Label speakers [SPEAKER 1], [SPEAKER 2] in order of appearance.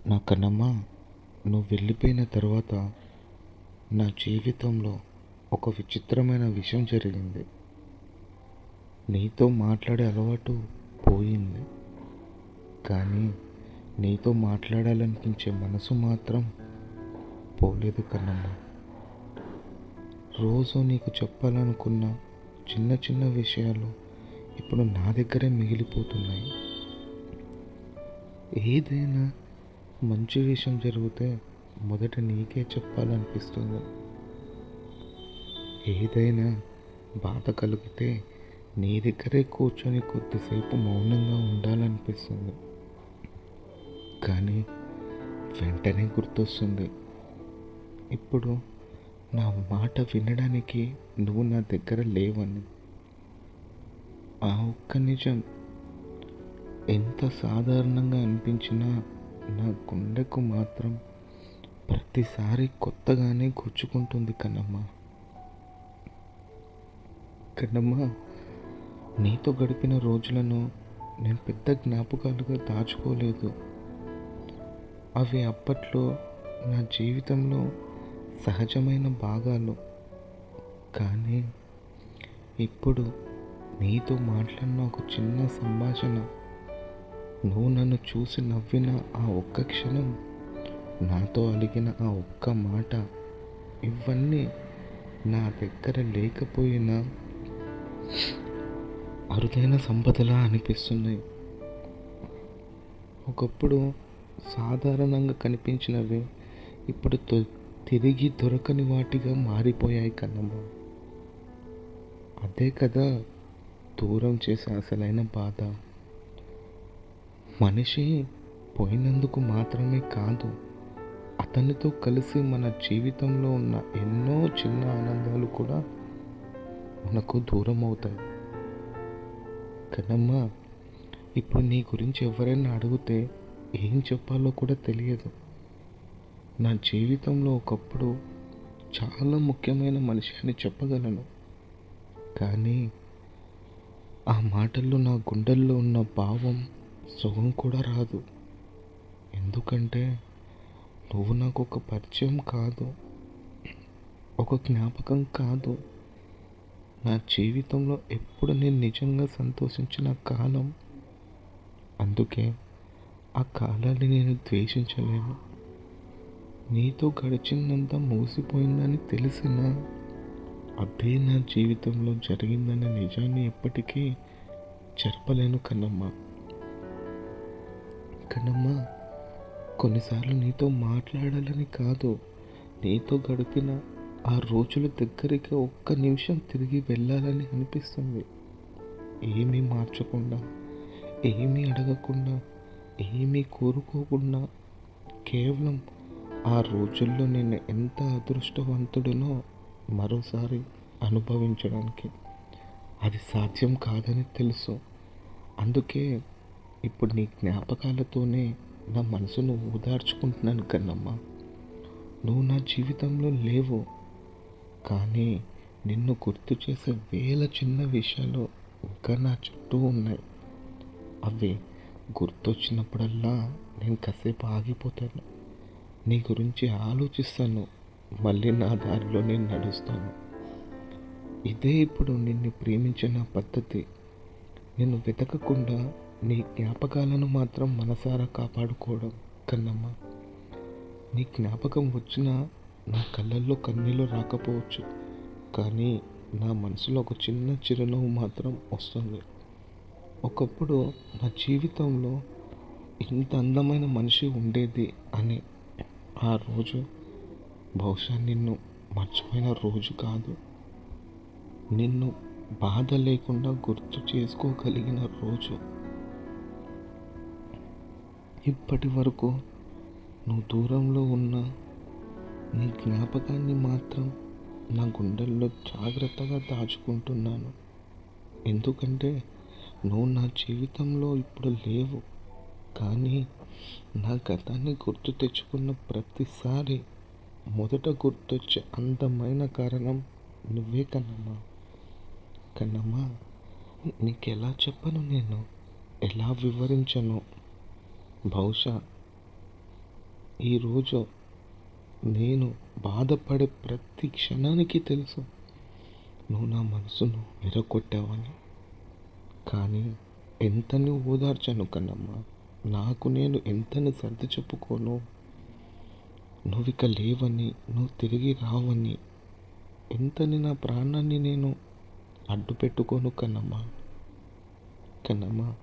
[SPEAKER 1] నా కన్నమ్మ, నువ్వు వెళ్ళిపోయిన తర్వాత నా జీవితంలో ఒక విచిత్రమైన విషయం జరిగింది. నీతో మాట్లాడే అలవాటు పోయింది, కానీ నీతో మాట్లాడాలనిపించే మనసు మాత్రం పోలేదు కన్నమ్మ. రోజు నీకు చెప్పాలనుకున్న చిన్న చిన్న విషయాలు ఇప్పుడు నా దగ్గరే మిగిలిపోతున్నాయి. ఏదైనా మంచి విషయం జరిగితే మొదట నీకే చెప్పాలనిపిస్తుంది. ఏదైనా బాధ కలిగితే నీ దగ్గరే కూర్చొని కొద్దిసేపు మౌనంగా ఉండాలనిపిస్తుంది. కానీ వెంటనే గుర్తొస్తుంది, ఇప్పుడు నా మాట వినడానికి నువ్వు నా దగ్గర లేవని. ఆ ఒక్క నిజం ఎంత సాధారణంగా అనిపించినా నా గుండెకు మాత్రం ప్రతిసారి కొత్తగానే గుచ్చుకుంటుంది కన్నమ్మ. కన్నమ్మ, నీతో గడిపిన రోజులను నేను పెద్ద జ్ఞాపకాలుగా దాచుకోలేదు. అవి అప్పట్లో నా జీవితంలో సహజమైన భాగాలు. కానీ ఇప్పుడు నీతో మాట్లాడిన ఒక చిన్న సంభాషణ, నువ్వు నన్ను చూసి నవ్విన ఆ ఒక్క క్షణం, నాతో అలిగిన ఆ ఒక్క మాట, ఇవన్నీ నా దగ్గర లేకపోయినా అరుదైన సంపదలా అనిపిస్తున్నాయి. ఒకప్పుడు సాధారణంగా కనిపించినవి ఇప్పుడు తిరిగి దొరకని వాటిగా మారిపోయాయి కన్నమ్మ. అదే కదా దూరం చేసే అసలైన బాధ. మనిషి పోయినందుకు మాత్రమే కాదు, అతనితో కలిసి మన జీవితంలో ఉన్న ఎన్నో చిన్న ఆనందాలు కూడా మనకు దూరం అవుతాయి. కన్నమ్మ, ఇప్పుడు నీ గురించి ఎవరైనా అడిగితే ఏం చెప్పాలో కూడా తెలియదు. నా జీవితంలో ఒకప్పుడు చాలా ముఖ్యమైన మనిషి అని చెప్పగలను, కానీ ఆ మాటల్లో నా గుండెల్లో ఉన్న భావం సుఖం కూడా రాదు. ఎందుకంటే నువ్వు నాకు ఒక పరిచయం కాదు, ఒక జ్ఞాపకం కాదు. నా జీవితంలో ఎప్పుడు నేను నిజంగా సంతోషించిన కాలం. అందుకే ఆ కాలాన్ని నేను ద్వేషించలేను. నీతో గడిచిందంతా ముగిసిపోయిందని తెలిసిన అదే నా జీవితంలో జరిగిందనే నిజాన్ని ఎప్పటికీ చెరపలేను కన్నమ్మ. కన్నమ్మ, కొన్నిసార్లు నీతో మాట్లాడాలని కాదు, నీతో గడిపిన ఆ రోజుల దగ్గరికి ఒక్క నిమిషం తిరిగి వెళ్ళాలని అనిపిస్తుంది. ఏమీ మార్చకుండా, ఏమీ అడగకుండా, ఏమీ కోరుకోకుండా, కేవలం ఆ రోజుల్లో నేను ఎంత అదృష్టవంతుడినో మరోసారి అనుభవించడానికి. అది సాధ్యం కాదని తెలుసు. అందుకే ఇప్పుడు నీ జ్ఞాపకాలతోనే నా మనసును ఓదార్చుకుంటున్నాను కన్నమ్మ. నువ్వు నా జీవితంలో లేవు, కానీ నిన్ను గుర్తు చేసే వేల చిన్న విషయాలు ఇంకా నా చుట్టూ ఉన్నాయి. అవి గుర్తొచ్చినప్పుడల్లా నేను కాసేపు ఆగిపోతాను, నీ గురించి ఆలోచిస్తాను, మళ్ళీ నా దారిలో నేను నడుస్తాను. ఇదే ఇప్పుడు నిన్ను ప్రేమించిన పద్ధతి. నిన్ను వెతకకుండా నీ జ్ఞాపకాలను మాత్రం మనసారా కాపాడుకోవడం కన్నమ్మ. నీ జ్ఞాపకం వచ్చినా నా కళ్ళల్లో కన్నీళ్ళు రాకపోవచ్చు, కానీ నా మనసులో ఒక చిన్న చిరునవ్వు మాత్రం వస్తుంది. ఒకప్పుడు నా జీవితంలో ఇంత అందమైన మనిషి ఉండేది అని. ఆ రోజు బహుశా నిన్ను మర్చిపోయిన రోజు కాదు, నిన్ను బాధ లేకుండా గుర్తు చేసుకోగలిగిన రోజు. ఇప్పటి వరకు నువ్వు దూరంలో ఉన్న నీ జ్ఞాపకాన్ని మాత్రం నా గుండెల్లో జాగ్రత్తగా దాచుకుంటున్నాను. ఎందుకంటే నువ్వు నా జీవితంలో ఇప్పుడు లేవు, కానీ నా గతాన్ని గుర్తు తెచ్చుకున్న ప్రతిసారి మొదట గుర్తొచ్చే అందమైన కారణం నువ్వే కన్నమ్మ. కన్నమ్మ, నీకెలా చెప్పను, నేను ఎలా వివరించను. బహుశా ఈరోజు నేను బాధపడే ప్రతి క్షణానికి తెలుసు నువ్వు నా మనసును విరగొట్టావని. కానీ ఎంతని ఓదార్చాను కన్నమ్మ, నాకు నేను ఎంతని సర్ది చెప్పుకోను. నువ్విక లేవని, నువ్వు తిరిగి రావని ఎంతని నా ప్రాణాన్ని నేను అడ్డు పెట్టుకోను కన్నమ్మ. కన్నమ్మ,